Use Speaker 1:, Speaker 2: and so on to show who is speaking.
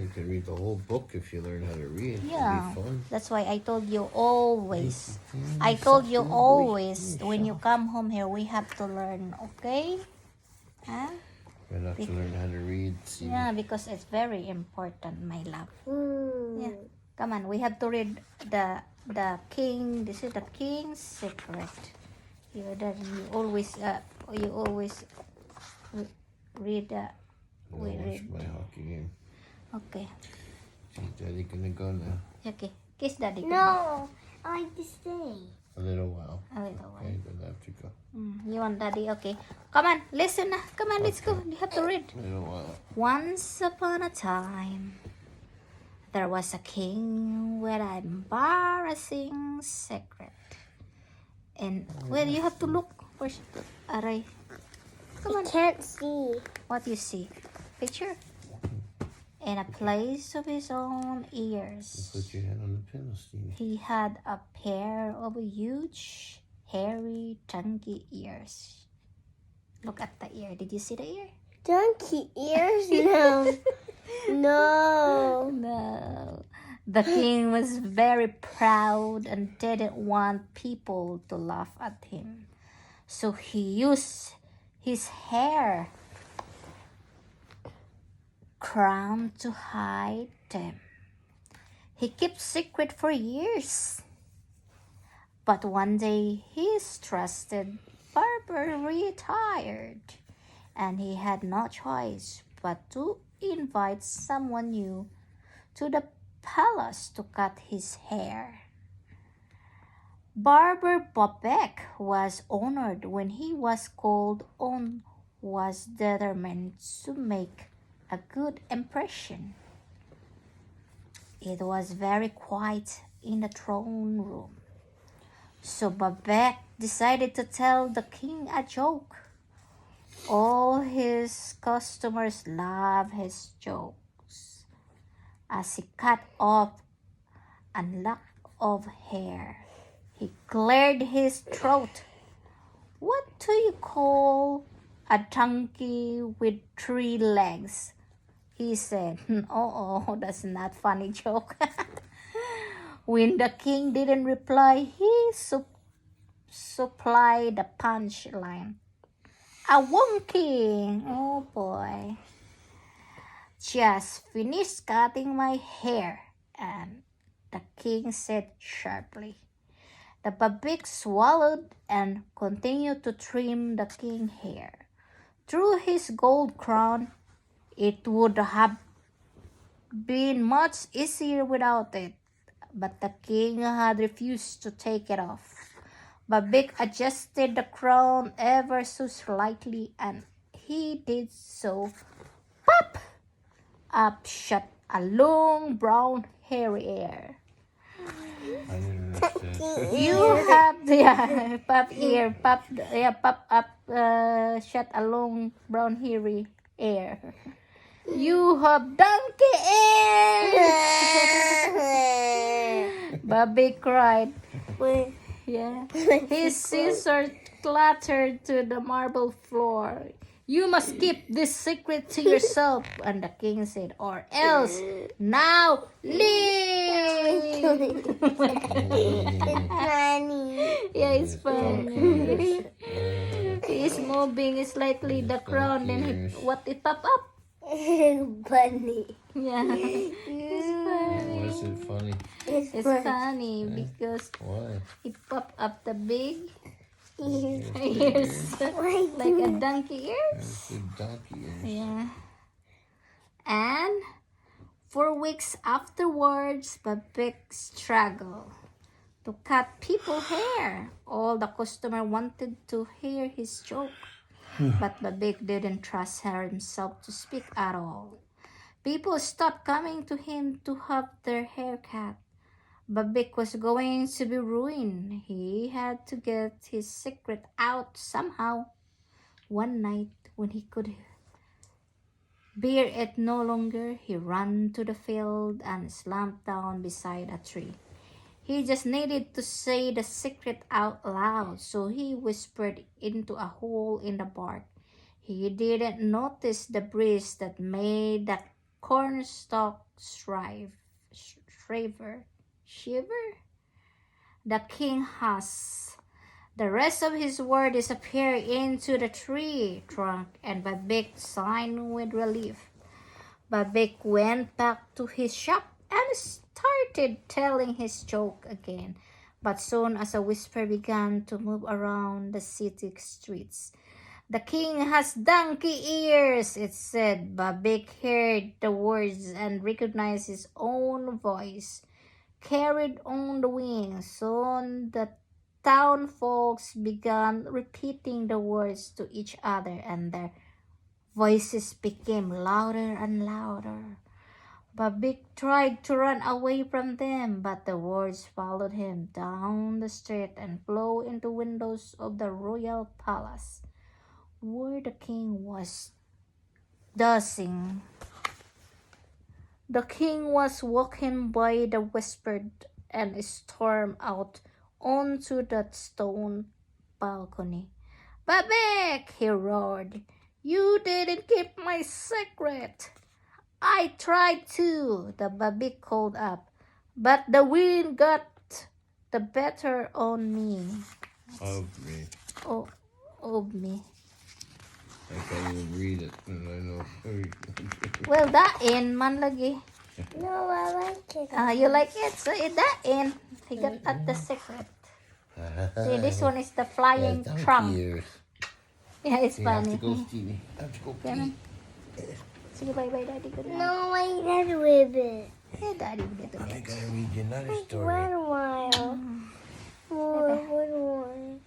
Speaker 1: You can read the whole book if you learn how to read.
Speaker 2: Yeah,
Speaker 1: It'll be fun.
Speaker 2: that's why I told you always. I told you always when you come home here, we have to learn, okay? Huh?
Speaker 1: We'll have to learn how to read. See.
Speaker 2: Yeah, because it's very important, my love. Yeah, come on, we have to read the king. This is the king's secret. You always read.
Speaker 1: I'm gonna watch my hockey game.
Speaker 2: Okay.
Speaker 1: See, Daddy gonna go now.
Speaker 2: Okay. Kiss daddy.
Speaker 3: No, I like to stay.
Speaker 1: A little while.
Speaker 2: A little while.
Speaker 1: Okay, then I have to go.
Speaker 2: You want daddy? Okay. Come on, listen. Come on, let's go. You have to read.
Speaker 1: A little while.
Speaker 2: Once upon a time, there was a king with an embarrassing secret. And well, you have to look. Where's the array? Come on.
Speaker 3: I can't see.
Speaker 2: What you see? Picture. In a place of his own ears,
Speaker 1: Put your hand on the pillow, Stevie.
Speaker 2: he had a pair of huge, hairy, chunky ears. Look at the ear. Did you see the ear?
Speaker 3: Donkey ears? No. No.
Speaker 2: No. The king was very proud and didn't want people to laugh at him. So he used his hair crown to hide them. He kept secret for years. But one day his trusted barber retired, and he had no choice but to invite someone new to the palace to cut his hair. Barber Bobek was honored when he was called on, was determined to make a good impression. It was very quiet in the throne room, so Babek decided to tell the king a joke. All his customers loved his jokes. As he cut off a lock of hair, he cleared his throat. What do you call a donkey with 3 legs? He said. Oh, that's not funny joke. When the king didn't reply, he supplied the punchline. A wonky. Oh boy. Just finished cutting my hair, and the king said sharply. The babik swallowed and continued to trim the king's hair. Through his gold crown, it would have been much easier without it, but the king had refused to take it off. Babik adjusted the crown ever so slightly, and he did so. Pop! Up shot a long brown hairy ear.
Speaker 1: I didn't understand.
Speaker 2: You have the pop ear, pop up, shut a long brown hairy ear. You have donkey ears! Bobby cried. Yeah. His scissors clattered to the marble floor. You must keep this secret to yourself. And the king said, or else now leave.
Speaker 3: It's funny.
Speaker 2: Yeah, it's funny. He's moving slightly the crown, then it pop up?
Speaker 3: Bunny.
Speaker 2: Yeah.
Speaker 1: Why is it funny?
Speaker 2: It's funny because
Speaker 1: Why?
Speaker 2: it pop up the big
Speaker 3: Ears.
Speaker 2: ears like a donkey ears.
Speaker 1: It's a donkey ears.
Speaker 2: Yeah. And 4 weeks afterwards, Babek struggled to cut people's hair. All the customer wanted to hear his joke, but Babek didn't trust himself to speak at all. People stopped coming to him to have their hair cut. Babek was going to be ruined. He had to get his secret out somehow. One night, when he could bear it no longer, he ran to the field and slumped down beside a tree. He just needed to say the secret out loud, so he whispered into a hole in the bark. He didn't notice the breeze that made the cornstalk shiver. The king has. The rest of his word disappeared into the tree trunk, and Babik sighed with relief. Babik went back to his shop and started telling his joke again. But soon as a whisper began to move around the city streets, "The king has donkey ears," it said. Babik heard the words and recognized his own voice, carried on the wind. Soon the town folks began repeating the words to each other, and their voices became louder and louder. Babik tried to run away from them, but the words followed him down the street and flew into windows of the royal palace, where the king was dozing. The king was walking by the whispered and stormed out onto the stone balcony. "Babik!" he roared. "You didn't keep my secret." "I tried to," the Babik called up, "but the wind got the better on me."
Speaker 1: Of me.
Speaker 2: Of me.
Speaker 1: I can't even read it, and I know.
Speaker 2: Well, dain man lagi.
Speaker 3: No, I like it.
Speaker 2: You like it? So dain. He got at the secret. See, this one is the flying
Speaker 1: donkey
Speaker 2: trunk.
Speaker 1: ears.
Speaker 2: Yeah, it's
Speaker 1: You have
Speaker 2: funny.
Speaker 1: to go, Stevie. Have to go
Speaker 2: Ganun.
Speaker 1: pee.
Speaker 2: Sige, bye-bye, daddy. Good night.
Speaker 3: No, I got ribbon.
Speaker 2: Eh, daddy, dito.
Speaker 1: I gotta read you another story.
Speaker 3: One while. More, one more.